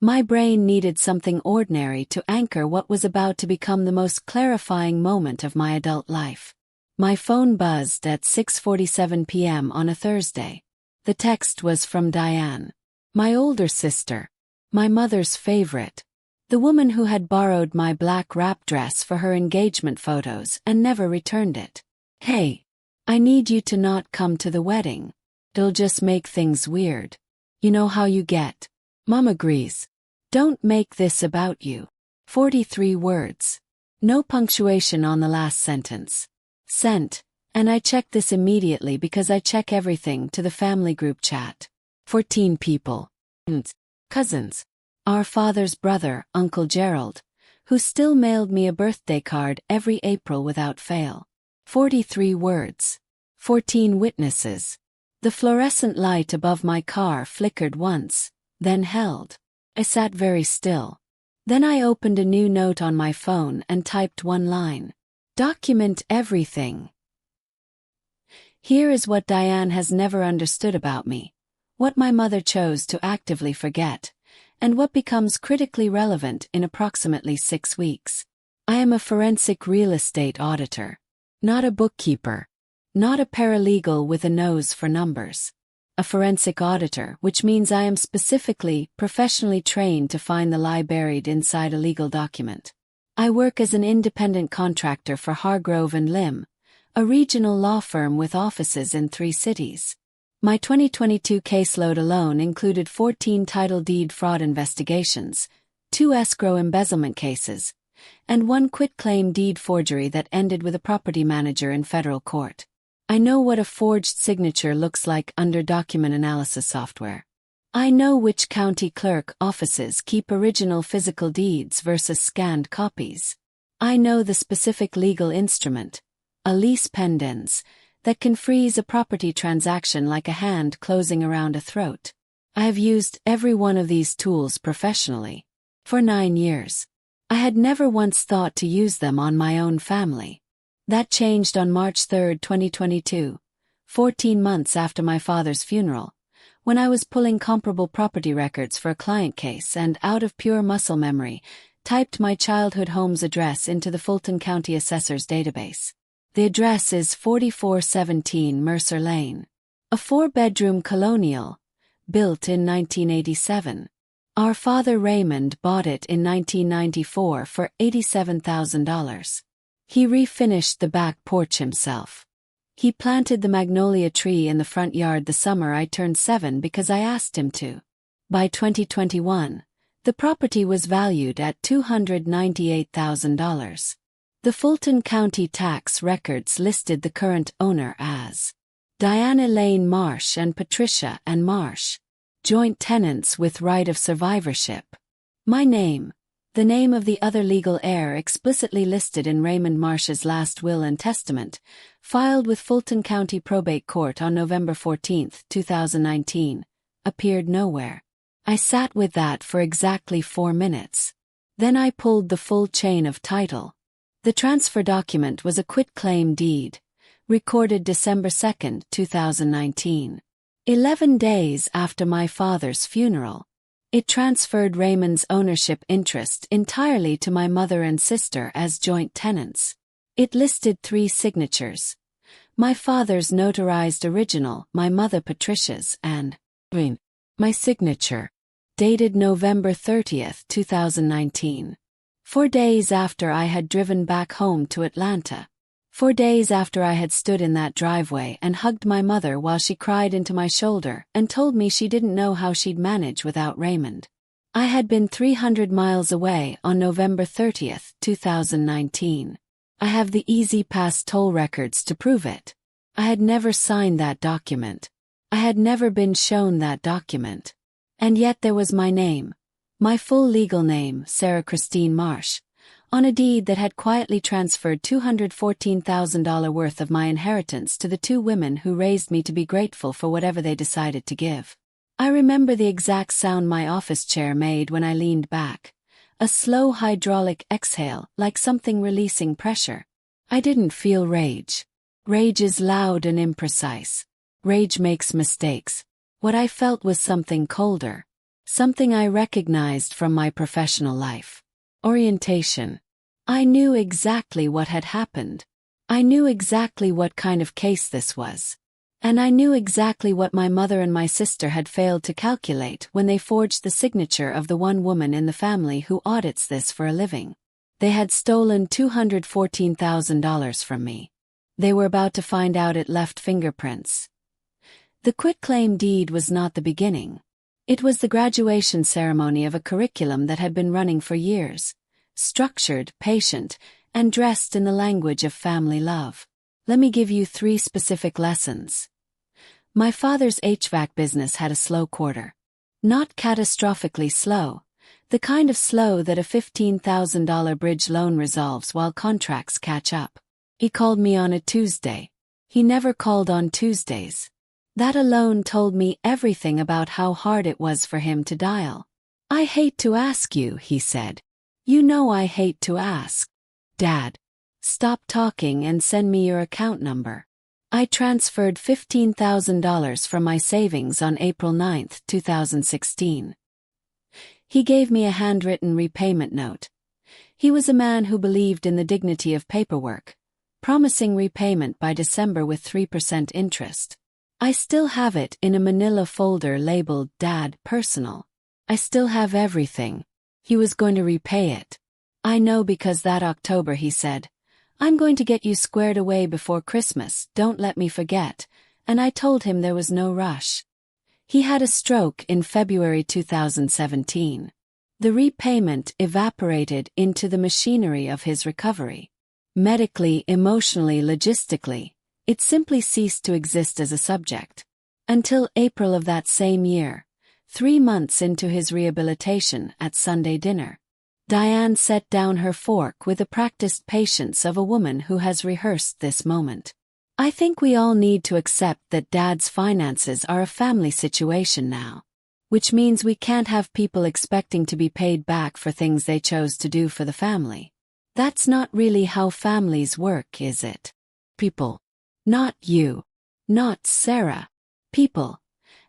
My brain needed something ordinary to anchor what was about to become the most clarifying moment of my adult life. My phone buzzed at 6:47 p.m. on a Thursday. The text was from Diane, my older sister, my mother's favorite, the woman who had borrowed my black wrap dress for her engagement photos and never returned it. "Hey, I need you to not come to the wedding. It'll just make things weird. You know how you get." Mom agrees. "Don't make this about you." 43 words. No punctuation on the last sentence. Sent, and I checked this immediately because I check everything to the family group chat. 14 people. Cousins. Our father's brother, Uncle Gerald, who still mailed me a birthday card every April without fail. 43 words. 14 witnesses. The fluorescent light above my car flickered once, then held. I sat very still. Then I opened a new note on my phone and typed one line. Document everything. Here is what Diane has never understood about me, what my mother chose to actively forget, and what becomes critically relevant in approximately 6 weeks. I am a forensic real estate auditor, not a bookkeeper, not a paralegal with a nose for numbers. A forensic auditor, which means I am specifically, professionally trained to find the lie buried inside a legal document. I work as an independent contractor for Hargrove & Lim, a regional law firm with offices in 3 cities. My 2022 caseload alone included 14 title deed fraud investigations, 2 escrow embezzlement cases, and 1 quitclaim deed forgery that ended with a property manager in federal court. I know what a forged signature looks like under document analysis software. I know which county clerk offices keep original physical deeds versus scanned copies. I know the specific legal instrument, a Lis Pendens, that can freeze a property transaction like a hand closing around a throat. I have used every one of these tools professionally. For 9 years. I had never once thought to use them on my own family. That changed on March 3, 2022, 14 months after my father's funeral, when I was pulling comparable property records for a client case and, out of pure muscle memory, typed my childhood home's address into the Fulton County Assessor's database. The address is 4417 Mercer Lane. A 4-bedroom colonial, built in 1987. Our father Raymond bought it in 1994 for $87,000. He refinished the back porch himself. He planted the magnolia tree in the front yard the summer I turned 7 because I asked him to. By 2021, the property was valued at $298,000. The Fulton County tax records listed the current owner as Diane Elaine Marsh and Patricia Ann Marsh, joint tenants with right of survivorship. My name, the name of the other legal heir explicitly listed in Raymond Marsh's last will and testament, filed with Fulton County Probate Court on November 14, 2019, appeared nowhere. I sat with that for exactly 4 minutes. Then I pulled the full chain of title. The transfer document was a quitclaim deed, recorded December 2, 2019. 11 days after my father's funeral. It transferred Raymond's ownership interest entirely to my mother and sister as joint tenants. It listed 3 signatures. My father's notarized original, my mother Patricia's, and my signature, dated November 30, 2019. 4 days after I had driven back home to Atlanta. 4 days after I had stood in that driveway and hugged my mother while she cried into my shoulder and told me she didn't know how she'd manage without Raymond. I had been 300 miles away on November 30, 2019. I have the Easy Pass toll records to prove it. I had never signed that document. I had never been shown that document. And yet there was my name, my full legal name, Sarah Christine Marsh, on a deed that had quietly transferred $214,000 worth of my inheritance to the 2 women who raised me to be grateful for whatever they decided to give. I remember the exact sound my office chair made when I leaned back, a slow hydraulic exhale like something releasing pressure. I didn't feel rage. Rage is loud and imprecise. Rage makes mistakes. What I felt was something colder. Something I recognized from my professional life. Orientation. I knew exactly what had happened. I knew exactly what kind of case this was. And I knew exactly what my mother and my sister had failed to calculate when they forged the signature of the one woman in the family who audits this for a living. They had stolen $214,000 from me. They were about to find out it left fingerprints. The quitclaim deed was not the beginning. It was the graduation ceremony of a curriculum that had been running for years. Structured, patient, and dressed in the language of family love. Let me give you 3 specific lessons. My father's HVAC business had a slow quarter. Not catastrophically slow. The kind of slow that a $15,000 bridge loan resolves while contracts catch up. He called me on a Tuesday. He never called on Tuesdays. That alone told me everything about how hard it was for him to dial. I hate to ask you, he said. You know I hate to ask. Dad, stop talking and send me your account number. I transferred $15,000 from my savings on April 9, 2016. He gave me a handwritten repayment note. He was a man who believed in the dignity of paperwork, promising repayment by December with 3% interest. I still have it in a manila folder labeled Dad Personal. I still have everything. He was going to repay it. I know because that October he said, I'm going to get you squared away before Christmas, don't let me forget, and I told him there was no rush. He had a stroke in February 2017. The repayment evaporated into the machinery of his recovery. Medically, emotionally, logistically, it simply ceased to exist as a subject. Until April of that same year, 3 months into his rehabilitation at Sunday dinner. Diane set down her fork with the practiced patience of a woman who has rehearsed this moment. I think we all need to accept that Dad's finances are a family situation now. Which means we can't have people expecting to be paid back for things they chose to do for the family. That's not really how families work, is it? People. Not you. Not Sarah. People.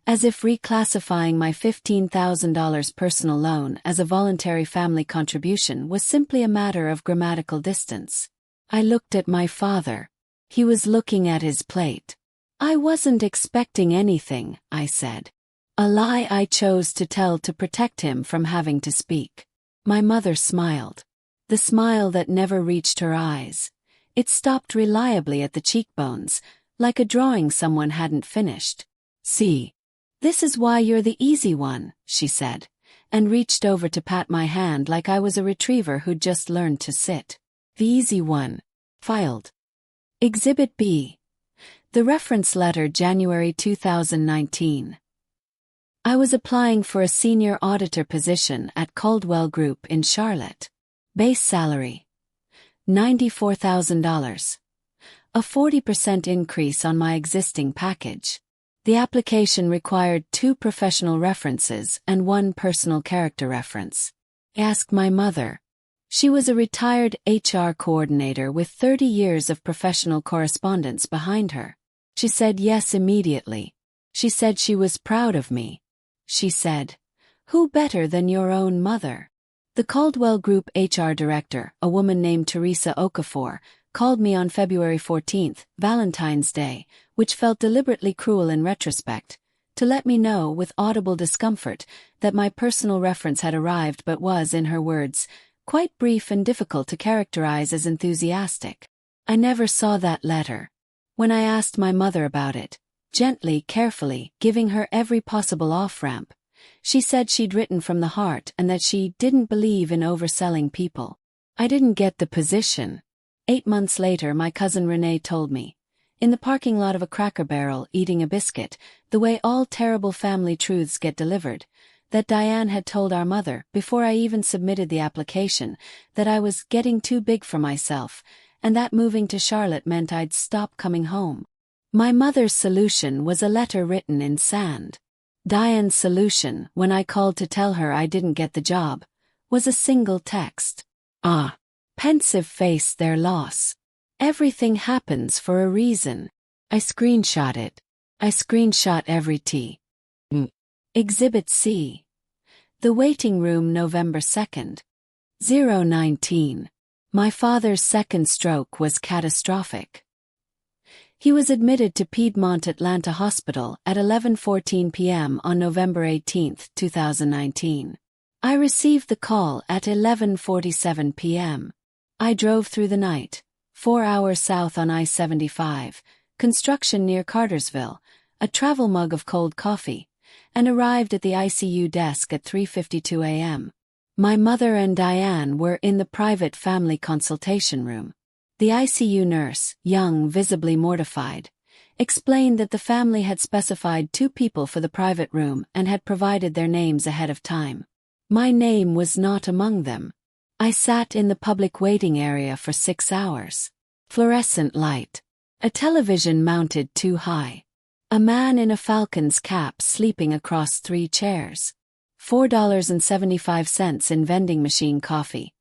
As if reclassifying my $15,000 personal loan as a voluntary family contribution was simply a matter of grammatical distance. I looked at my father. He was looking at his plate. I wasn't expecting anything, I said. A lie I chose to tell to protect him from having to speak. My mother smiled. The smile that never reached her eyes. It stopped reliably at the cheekbones, like a drawing someone hadn't finished. See. This is why you're the easy one, she said, and reached over to pat my hand like I was a retriever who'd just learned to sit. The easy one. Filed. Exhibit B. The reference letter, January 2019. I was applying for a senior auditor position at Caldwell Group in Charlotte. Base salary. $94,000. A 40% increase on my existing package. The application required 2 professional references and 1 personal character reference. I asked my mother. She was a retired HR coordinator with 30 years of professional correspondence behind her. She said yes immediately. She said she was proud of me. She said, "Who better than your own mother?" The Caldwell Group HR director, a woman named Teresa Okafor, called me on February 14, Valentine's Day, which felt deliberately cruel in retrospect, to let me know with audible discomfort that my personal reference had arrived but was, in her words, quite brief and difficult to characterize as enthusiastic. I never saw that letter. When I asked my mother about it, gently, carefully, giving her every possible off-ramp, she said she'd written from the heart and that she didn't believe in overselling people. I didn't get the position. 8 months later, my cousin Renee told me, in the parking lot of a Cracker Barrel eating a biscuit, the way all terrible family truths get delivered, that Diane had told our mother, before I even submitted the application, that I was getting too big for myself, and that moving to Charlotte meant I'd stop coming home. My mother's solution was a letter written in sand. Diane's solution, when I called to tell her I didn't get the job, was a single text. Ah. Pensive face their loss. Everything happens for a reason. I screenshot it. I screenshot every T. Exhibit C. The waiting room, November 2nd. 019. My father's second stroke was catastrophic. He was admitted to Piedmont Atlanta Hospital at 11:14 p.m. on November 18, 2019. I received the call at 11:47 p.m. I drove through the night, 4 hours south on I-75, construction near Cartersville, a travel mug of cold coffee, and arrived at the ICU desk at 3:52 a.m. My mother and Diane were in the private family consultation room. The ICU nurse, young, visibly mortified, explained that the family had specified 2 people for the private room and had provided their names ahead of time. My name was not among them. I sat in the public waiting area for 6 hours. Fluorescent light. A television mounted too high. A man in a Falcons cap sleeping across 3 chairs. $4.75 in vending machine coffee.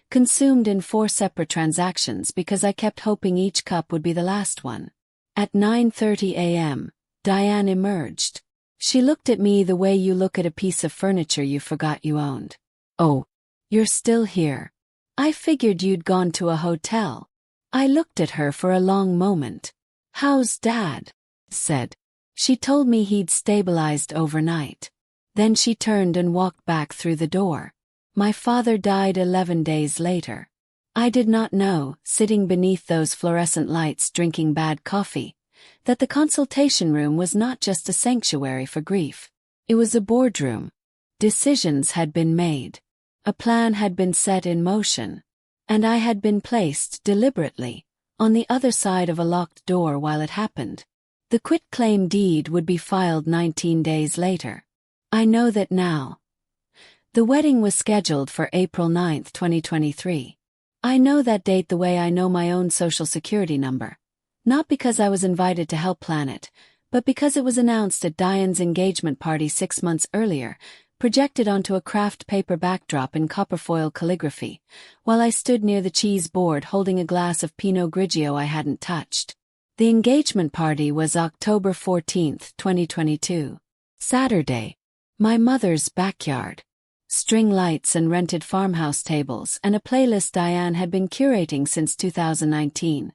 Consumed in 4 separate transactions because I kept hoping each cup would be the last one. At 9:30 a.m., Diane emerged. She looked at me the way you look at a piece of furniture you forgot you owned. "Oh, you're still here. I figured you'd gone to a hotel." I looked at her for a long moment. "How's Dad?" said. She told me he'd stabilized overnight. Then she turned and walked back through the door. My father died 11 days later. I did not know, sitting beneath those fluorescent lights drinking bad coffee, that the consultation room was not just a sanctuary for grief. It was a boardroom. Decisions had been made. A plan had been set in motion. And I had been placed, deliberately, on the other side of a locked door while it happened. The quitclaim deed would be filed 19 days later. I know that now. The wedding was scheduled for April 9, 2023. I know that date the way I know my own social security number. Not because I was invited to help plan it, but because it was announced at Diane's engagement party 6 months earlier, projected onto a craft paper backdrop in copperfoil calligraphy, while I stood near the cheese board holding a glass of Pinot Grigio I hadn't touched. The engagement party was October 14, 2022. Saturday. My mother's backyard. String lights and rented farmhouse tables and a playlist Diane had been curating since 2019,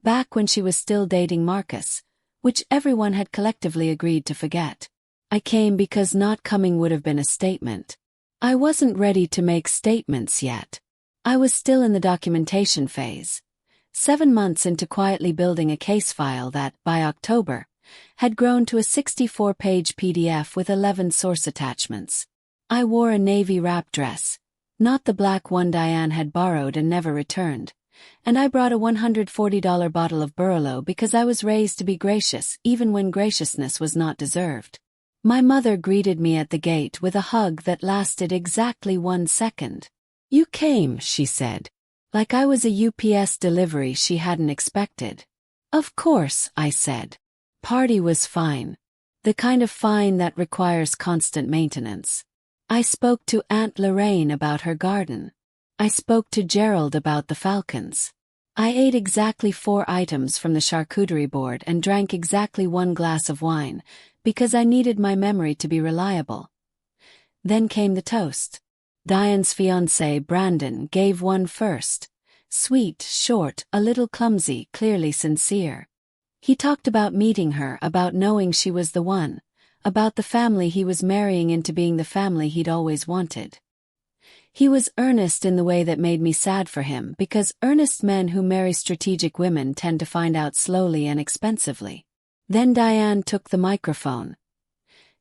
back when she was still dating Marcus, which everyone had collectively agreed to forget. I came because not coming would have been a statement. I wasn't ready to make statements yet. I was still in the documentation phase. 7 months into quietly building a case file that, by October, had grown to a 64-page PDF with 11 source attachments. I wore a navy wrap dress, not the black one Diane had borrowed and never returned, and I brought a $140 bottle of Burlo because I was raised to be gracious even when graciousness was not deserved. My mother greeted me at the gate with a hug that lasted exactly 1 second. "You came," she said, like I was a UPS delivery she hadn't expected. "Of course," I said. Party was fine. The kind of fine that requires constant maintenance. I spoke to Aunt Lorraine about her garden. I spoke to Gerald about the Falcons. I ate exactly 4 items from the charcuterie board and drank exactly 1 glass of wine, because I needed my memory to be reliable. Then came the toast. Diane's fiancé, Brandon, gave one first. Sweet, short, a little clumsy, clearly sincere. He talked about meeting her, about knowing she was the one, about the family he was marrying into being the family he'd always wanted. He was earnest in the way that made me sad for him, because earnest men who marry strategic women tend to find out slowly and expensively. Then Diane took the microphone.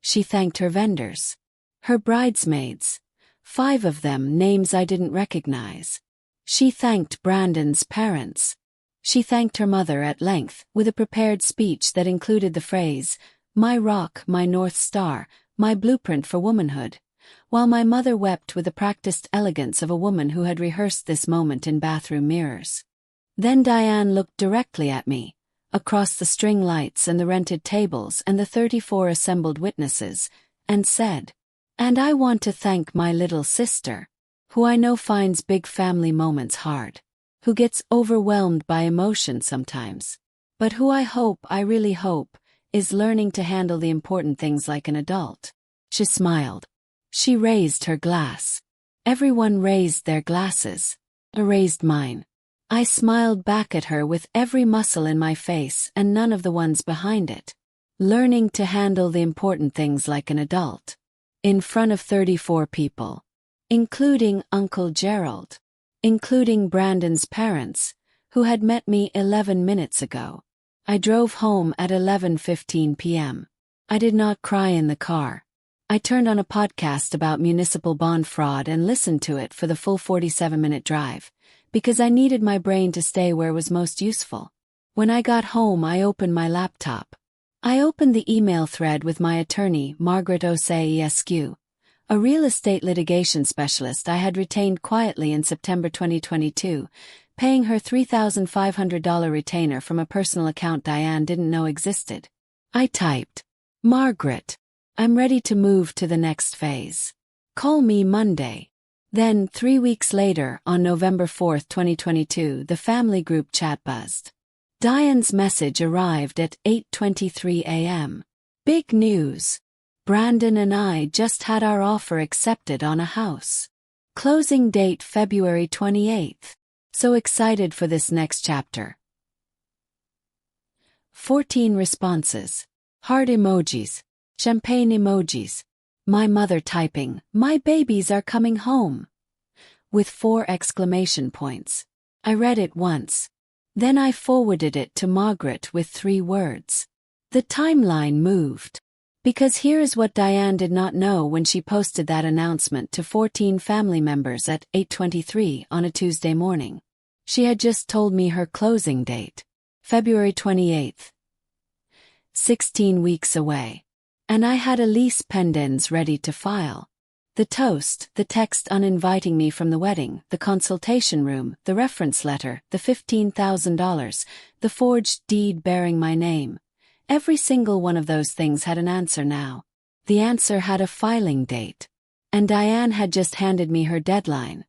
She thanked her vendors. Her bridesmaids. 5 of them, names I didn't recognize. She thanked Brandon's parents. She thanked her mother at length, with a prepared speech that included the phrase, "My rock, my North Star, my blueprint for womanhood," while my mother wept with the practiced elegance of a woman who had rehearsed this moment in bathroom mirrors. Then Diane looked directly at me, across the string lights and the rented tables and the 34 assembled witnesses, and said, "And I want to thank my little sister, who I know finds big family moments hard, who gets overwhelmed by emotion sometimes, but who I really hope, is learning to handle the important things like an adult." She smiled. She raised her glass. Everyone raised their glasses. I raised mine. I smiled back at her with every muscle in my face and none of the ones behind it. Learning to handle the important things like an adult. In front of 34 people. Including Uncle Gerald. Including Brandon's parents, who had met me 11 minutes ago. I drove home at 11:15 p.m. I did not cry in the car. I turned on a podcast about municipal bond fraud and listened to it for the full 47-minute drive, because I needed my brain to stay where it was most useful. When I got home, I opened my laptop. I opened the email thread with my attorney, Margaret Osei-Escu, a real estate litigation specialist I had retained quietly in September 2022, paying her $3,500 retainer from a personal account Diane didn't know existed. I typed, "Margaret, I'm ready to move to the next phase. Call me Monday." Then, 3 weeks later, on November 4, 2022, the family group chat buzzed. Diane's message arrived at 8:23 a.m. Big news. Brandon and I just had our offer accepted on a house. Closing date February 28th. So excited for this next chapter. 14 responses. Heart emojis. Champagne emojis. My mother typing, "My babies are coming home," with 4 exclamation points. I read it once. Then I forwarded it to Margaret with 3 words. The timeline moved. Because here is what Diane did not know when she posted that announcement to 14 family members at 8:23 on a Tuesday morning. She had just told me her closing date, February 28th. 16 weeks away. And I had a Lis Pendens ready to file. The toast, the text uninviting me from the wedding, the consultation room, the reference letter, the $15,000, the forged deed bearing my name. Every single one of those things had an answer now. The answer had a filing date. And Diane had just handed me her deadline.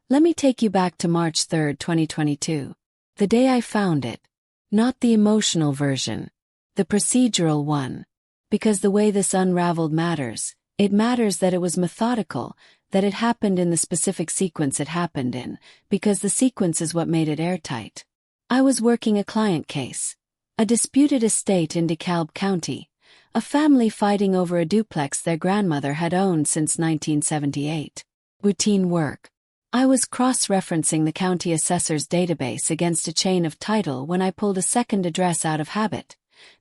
Let me take you back to March 3, 2022. The day I found it. Not the emotional version. The procedural one. Because the way this unraveled matters, it matters that it was methodical, that it happened in the specific sequence it happened in, because the sequence is what made it airtight. I was working a client case. A disputed estate in DeKalb County. A family fighting over a duplex their grandmother had owned since 1978. Routine work. I was cross-referencing the county assessor's database against a chain of title when I pulled a second address out of habit.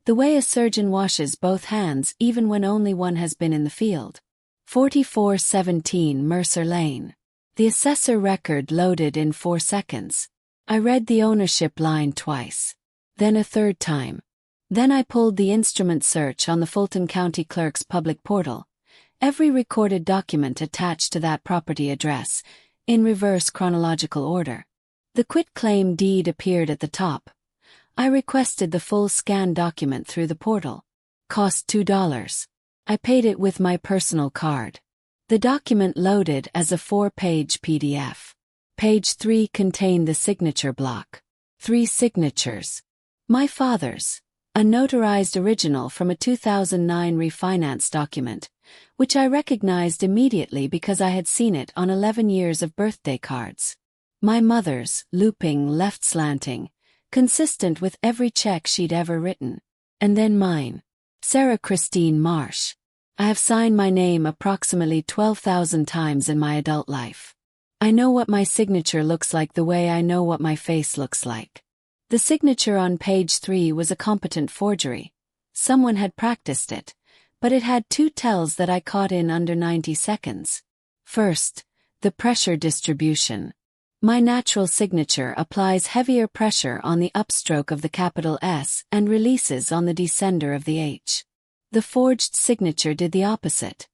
The way a surgeon washes both hands even when only one has been in the field. 4417 Mercer Lane. The assessor record loaded in 4 seconds. I read the ownership line twice. Then a third time. Then I pulled the instrument search on the Fulton County Clerk's public portal. Every recorded document attached to that property address, in reverse chronological order. The quitclaim deed appeared at the top. I requested the full scan document through the portal. Cost $2. I paid it with my personal card. The document loaded as a 4-page PDF. Page 3 contained the signature block. 3 signatures. My father's. A notarized original from a 2009 refinance document, which I recognized immediately because I had seen it on 11 years of birthday cards. My mother's, looping, left slanting, consistent with every check she'd ever written. And then mine. Sarah Christine Marsh. I have signed my name approximately 12,000 times in my adult life. I know what my signature looks like the way I know what my face looks like. The signature on page 3 was a competent forgery. Someone had practiced it, but it had 2 tells that I caught in under 90 seconds. First, the pressure distribution. My natural signature applies heavier pressure on the upstroke of the capital S and releases on the descender of the H. The forged signature did the opposite.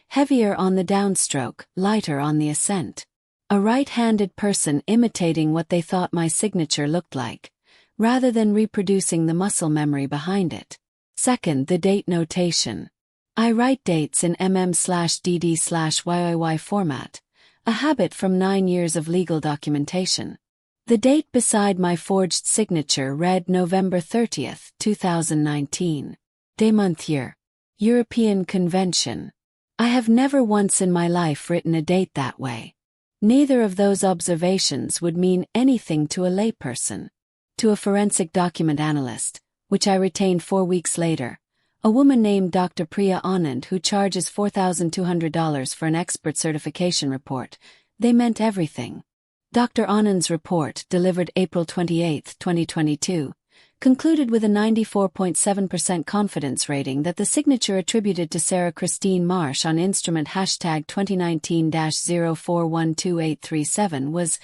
Heavier on the downstroke, lighter on the ascent. A right-handed person imitating what they thought my signature looked like, rather than reproducing the muscle memory behind it. Second, the date notation. I write dates in mm/dd/YYY format, a habit from 9 years of legal documentation. The date beside my forged signature read November 30th, 2019. Day month year. European Convention. I have never once in my life written a date that way. Neither of those observations would mean anything to a layperson. To a forensic document analyst, which I retained 4 weeks later, a woman named Dr. Priya Anand who charges $4,200 for an expert certification report, they meant everything. Dr. Anand's report, delivered April 28, 2022, concluded with a 94.7% confidence rating that the signature attributed to Sarah Christine Marsh on instrument hashtag 2019-04128837 was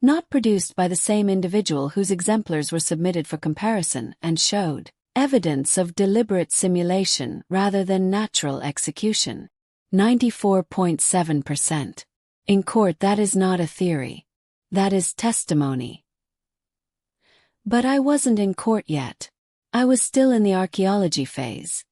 not produced by the same individual whose exemplars were submitted for comparison and showed evidence of deliberate simulation rather than natural execution. 94.7%. In court, that is not a theory. That is testimony. But I wasn't in court yet. I was still in the archaeology phase,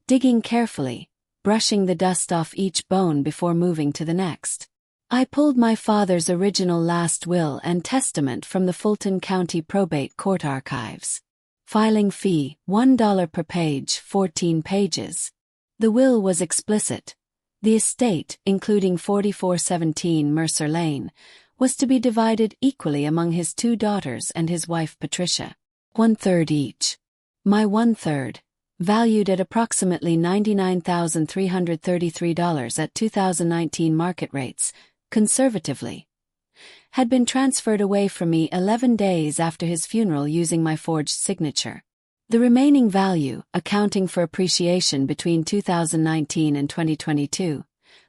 digging carefully, brushing the dust off each bone before moving to the next. I pulled my father's original last will and testament from the Fulton County Probate Court archives. Filing fee, $1 per page, 14 pages. The will was explicit. The estate, including 4417 Mercer Lane, was to be divided equally among his 2 daughters and his wife Patricia. 1/3 each. My 1/3, valued at approximately $99,333 at 2019 market rates, conservatively, had been transferred away from me 11 days after his funeral using my forged signature. The remaining value, accounting for appreciation between 2019 and 2022,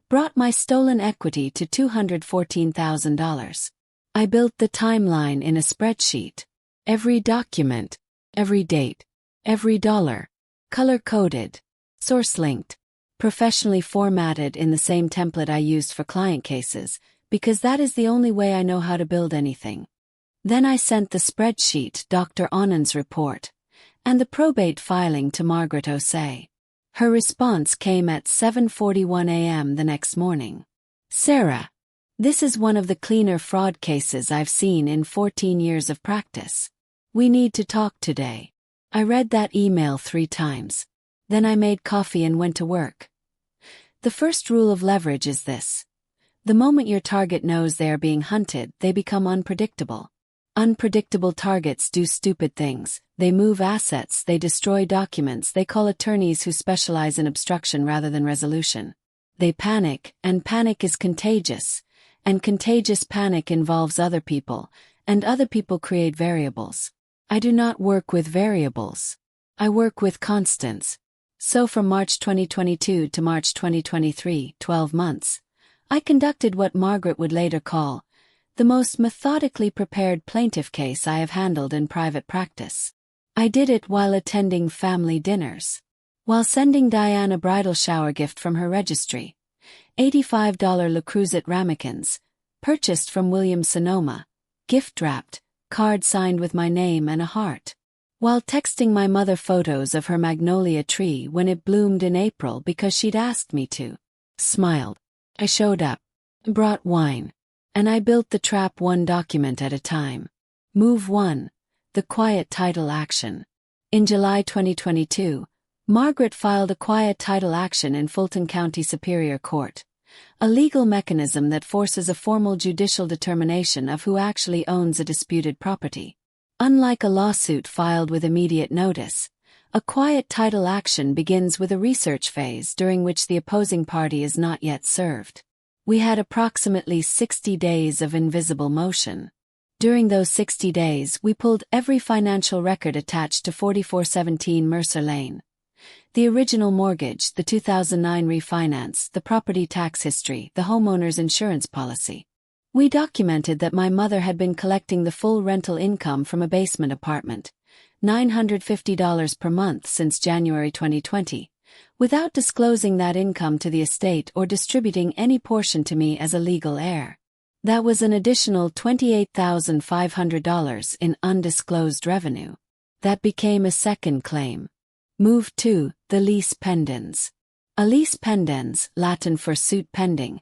brought my stolen equity to $214,000. I built the timeline in a spreadsheet. Every document, every date, every dollar, color-coded, source-linked, professionally formatted in the same template I used for client cases, because that is the only way I know how to build anything. Then I sent the spreadsheet, Dr. Anand's report, and the probate filing to Margaret Osei. Her response came at 7:41 a.m. the next morning. Sarah, this is one of the cleaner fraud cases I've seen in 14 years of practice. We need to talk today. I read that email 3 times. Then I made coffee and went to work. The first rule of leverage is this. The moment your target knows they are being hunted, they become unpredictable. Unpredictable targets do stupid things. They move assets, they destroy documents, they call attorneys who specialize in obstruction rather than resolution. They panic, and panic is contagious. And contagious panic involves other people, and other people create variables. I do not work with variables. I work with constants. So from March 2022 to March 2023, 12 months, I conducted what Margaret would later call the most methodically prepared plaintiff case I have handled in private practice. I did it while attending family dinners, while sending Diane a bridal shower gift from her registry, $85 Le Creuset ramekins, purchased from Williams-Sonoma, gift-wrapped, card signed with my name and a heart, while texting my mother photos of her magnolia tree when it bloomed in April because she'd asked me to. Smiled. I showed up, brought wine, and I built the trap one document at a time. Move 1. The quiet title action. In July 2022, Margaret filed a quiet title action in Fulton County Superior Court, a legal mechanism that forces a formal judicial determination of who actually owns a disputed property. Unlike a lawsuit filed with immediate notice, a quiet title action begins with a research phase during which the opposing party is not yet served. We had approximately 60 days of invisible motion. During those 60 days, we pulled every financial record attached to 4417 Mercer Lane. The original mortgage, the 2009 refinance, the property tax history, the homeowner's insurance policy. We documented that my mother had been collecting the full rental income from a basement apartment, $950 per month since January 2020, without disclosing that income to the estate or distributing any portion to me as a legal heir. That was an additional $28,500 in undisclosed revenue. That became a second claim. Move 2, the Lis Pendens. A lis pendens, Latin for suit pending,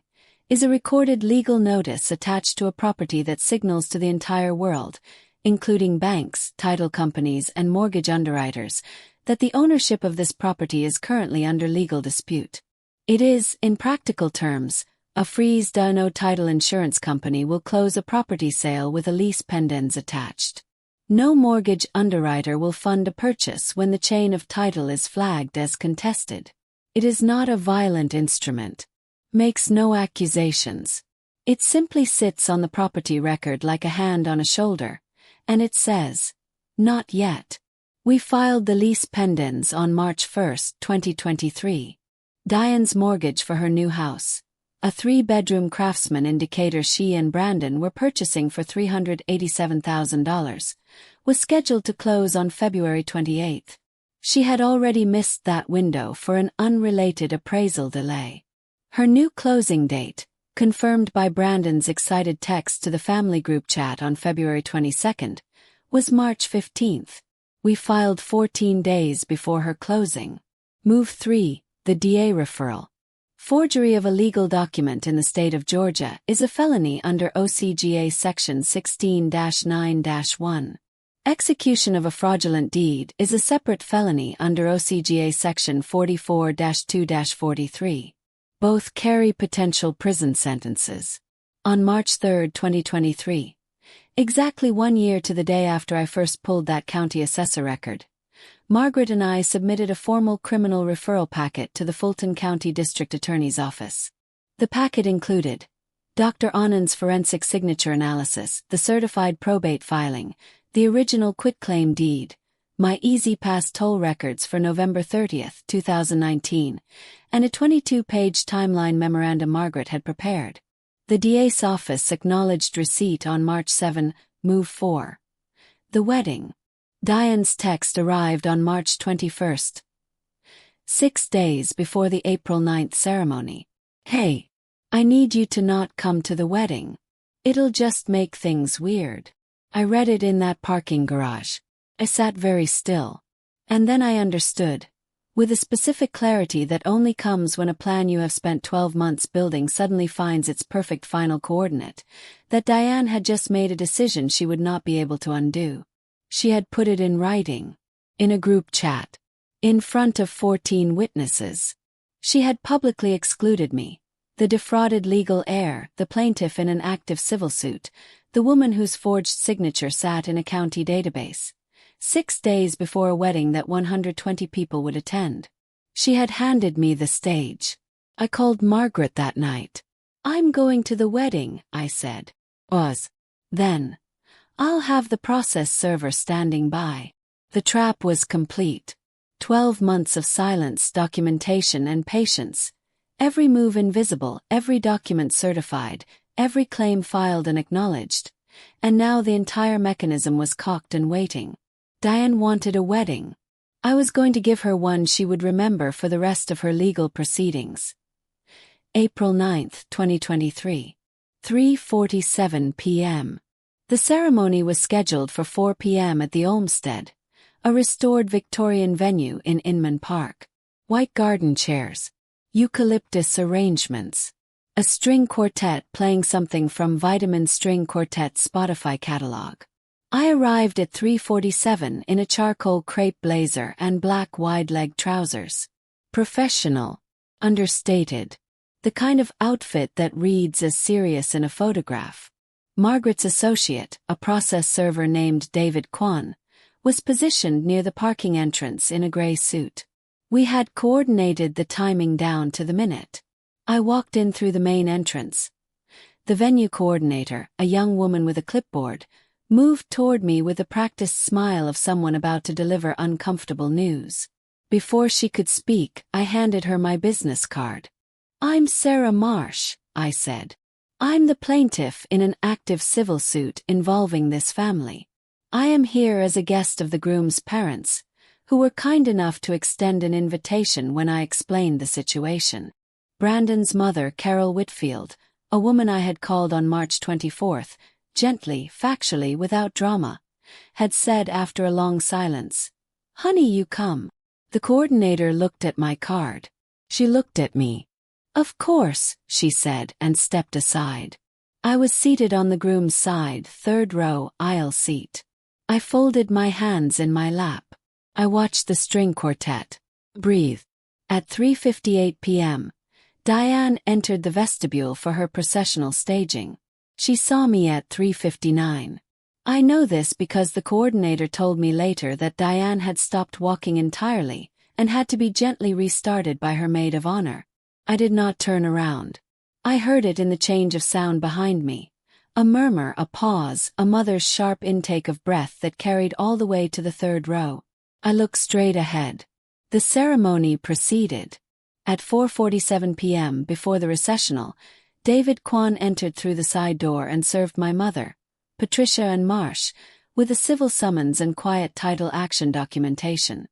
is a recorded legal notice attached to a property that signals to the entire world, including banks, title companies, and mortgage underwriters, that the ownership of this property is currently under legal dispute. It is, in practical terms, a freeze-no title insurance company will close a property sale with a Lis Pendens attached. No mortgage underwriter will fund a purchase when the chain of title is flagged as contested. It is not a violent instrument. Makes no accusations. It simply sits on the property record like a hand on a shoulder, and it says, "Not yet." We filed the Lis Pendens on March 1, 2023. Diane's mortgage for her new house, a 3-bedroom Craftsman indicator she and Brandon were purchasing for $387,000, was scheduled to close on February 28. She had already missed that window for an unrelated appraisal delay. Her new closing date, confirmed by Brandon's excited text to the family group chat on February 22, was March 15. We filed 14 days before her closing. Move 3, the DA referral. Forgery of a legal document in the state of Georgia is a felony under OCGA Section 16-9-1. Execution of a fraudulent deed is a separate felony under OCGA Section 44-2-43. Both carry potential prison sentences. On March 3, 2023, exactly 1 year to the day after I first pulled that county assessor record, Margaret and I submitted a formal criminal referral packet to the Fulton County District Attorney's Office. The packet included Dr. Anand's forensic signature analysis, the certified probate filing, the original quitclaim deed, my Easy Pass toll records for November 30, 2019, and a 22-page timeline memorandum Margaret had prepared. The DA's office acknowledged receipt on March 7, Move 4. The wedding. Diane's text arrived on March 21, 6 days before the April 9 ceremony. "Hey, I need you to not come to the wedding. It'll just make things weird." I read it in that parking garage. I sat very still. And then I understood, with a specific clarity that only comes when a plan you have spent 12 months building suddenly finds its perfect final coordinate, that Diane had just made a decision she would not be able to undo. She had put it in writing, in a group chat, in front of 14 witnesses. She had publicly excluded me, the defrauded legal heir, the plaintiff in an active civil suit, the woman whose forged signature sat in a county database, 6 days before a wedding that 120 people would attend. She had handed me the stage. I called Margaret that night. "I'm going to the wedding," I said. Then. "I'll have the process server standing by." The trap was complete. 12 months of silence, documentation, and patience. Every move invisible, every document certified, every claim filed and acknowledged. And now the entire mechanism was cocked and waiting. Diane wanted a wedding. I was going to give her one she would remember for the rest of her legal proceedings. April 9, 2023. 3:47 p.m. The ceremony was scheduled for 4 p.m. at the Olmsted, a restored Victorian venue in Inman Park. White garden chairs. Eucalyptus arrangements. A string quartet playing something from Vitamin String Quartet's Spotify catalog. I arrived at 3:47 in a charcoal crepe blazer and black wide-leg trousers. Professional. Understated. The kind of outfit that reads as serious in a photograph. Margaret's associate, a process server named David Kwan, was positioned near the parking entrance in a gray suit. We had coordinated the timing down to the minute. I walked in through the main entrance. The venue coordinator, a young woman with a clipboard, moved toward me with the practiced smile of someone about to deliver uncomfortable news. Before she could speak, I handed her my business card. "I'm Sarah Marsh," I said. "I'm the plaintiff in an active civil suit involving this family. I am here as a guest of the groom's parents, who were kind enough to extend an invitation when I explained the situation." Brandon's mother, Carol Whitfield, a woman I had called on March 24, gently, factually, without drama, had said after a long silence, "Honey, you come." The coordinator looked at my card. She looked at me. "Of course," she said, and stepped aside. I was seated on the groom's side, third row, aisle seat. I folded my hands in my lap. I watched the string quartet. Breathe. At 3:58 p.m., Diane entered the vestibule for her processional staging. She saw me at 3:59. I know this because the coordinator told me later that Diane had stopped walking entirely and had to be gently restarted by her maid of honor. I did not turn around. I heard it in the change of sound behind me. A murmur, a pause, a mother's sharp intake of breath that carried all the way to the third row. I looked straight ahead. The ceremony proceeded. At 4:47 p.m. before the recessional, David Kwan entered through the side door and served my mother, Patricia and Marsh, with a civil summons and quiet title action documentation.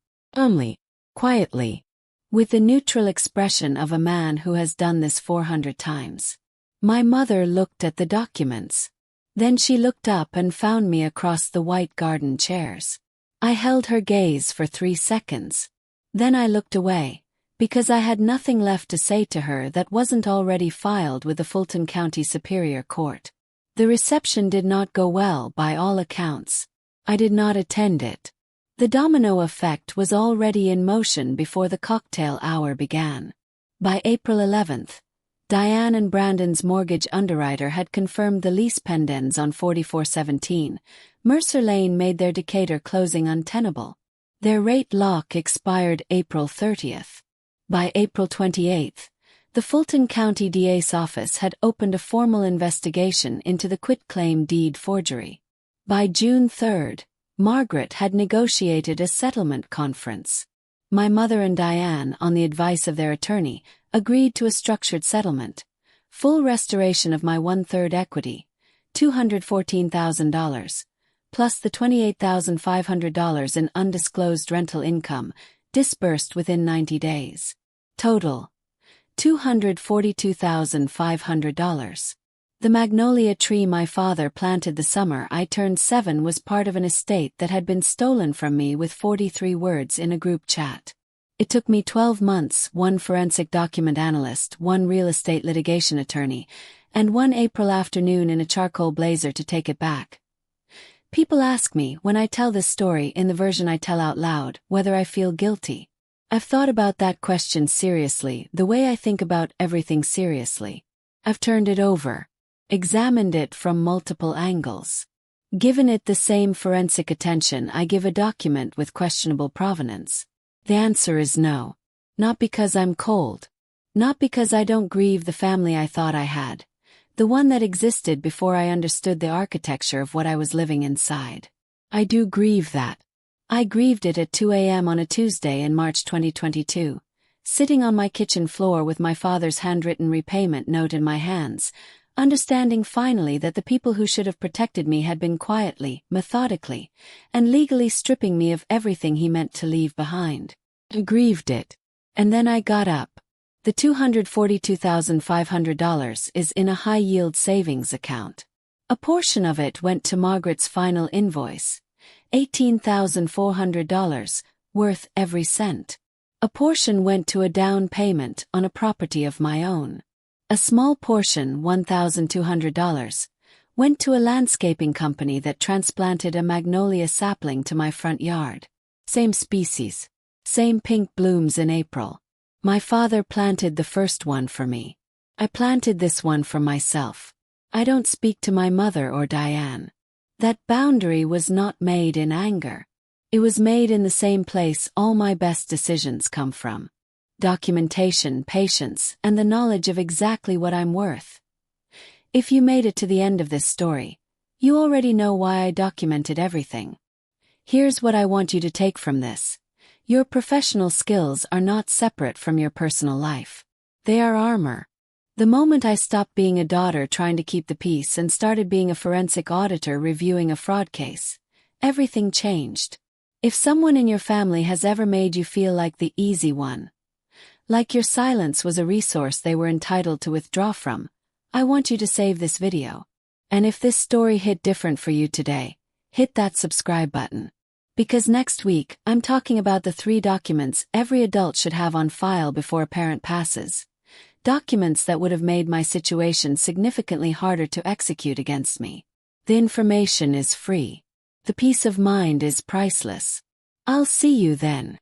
Quietly. With the neutral expression of a man who has done this 400 times. My mother looked at the documents. Then she looked up and found me across the white garden chairs. I held her gaze for 3 seconds. Then I looked away, because I had nothing left to say to her that wasn't already filed with the Fulton County Superior Court. The reception did not go well by all accounts. I did not attend it. The domino effect was already in motion before the cocktail hour began. By April 11th, Diane and Brandon's mortgage underwriter had confirmed the Lis Pendens on 4417. Mercer Lane made their Decatur closing untenable. Their rate lock expired April 30th. By April 28th, the Fulton County DA's office had opened a formal investigation into the quitclaim deed forgery. By June 3rd, Margaret had negotiated a settlement conference. My mother and Diane, on the advice of their attorney, agreed to a structured settlement. Full restoration of my 1/3 equity, $214,000, plus the $28,500 in undisclosed rental income, disbursed within 90 days. Total, $242,500. The magnolia tree my father planted the summer I turned 7 was part of an estate that had been stolen from me with 43 words in a group chat. It took me 12 months, 1 forensic document analyst, 1 real estate litigation attorney, and 1 April afternoon in a charcoal blazer to take it back. People ask me, when I tell this story in the version I tell out loud, whether I feel guilty. I've thought about that question seriously, the way I think about everything seriously. I've turned it over, examined it from multiple angles, given it the same forensic attention I give a document with questionable provenance. The answer is no. Not because I'm cold. Not because I don't grieve the family I thought I had. The one that existed before I understood the architecture of what I was living inside. I do grieve that. I grieved it at 2 a.m. on a Tuesday in March 2022, sitting on my kitchen floor with my father's handwritten repayment note in my hands, understanding finally that the people who should have protected me had been quietly, methodically, and legally stripping me of everything he meant to leave behind. I grieved it. And then I got up. The $242,500 is in a high-yield savings account. A portion of it went to Margaret's final invoice, $18,400, worth every cent. A portion went to a down payment on a property of my own. A small portion, $1,200, went to a landscaping company that transplanted a magnolia sapling to my front yard. Same species. Same pink blooms in April. My father planted the first one for me. I planted this one for myself. I don't speak to my mother or Diane. That boundary was not made in anger. It was made in the same place all my best decisions come from. Documentation, patience, and the knowledge of exactly what I'm worth. If you made it to the end of this story, you already know why I documented everything. Here's what I want you to take from this. Your professional skills are not separate from your personal life. They are armor. The moment I stopped being a daughter trying to keep the peace and started being a forensic auditor reviewing a fraud case, everything changed. If someone in your family has ever made you feel like the easy one, like your silence was a resource they were entitled to withdraw from, I want you to save this video. And if this story hit different for you today, hit that subscribe button. Because next week, I'm talking about the 3 documents every adult should have on file before a parent passes. Documents that would have made my situation significantly harder to execute against me. The information is free. The peace of mind is priceless. I'll see you then.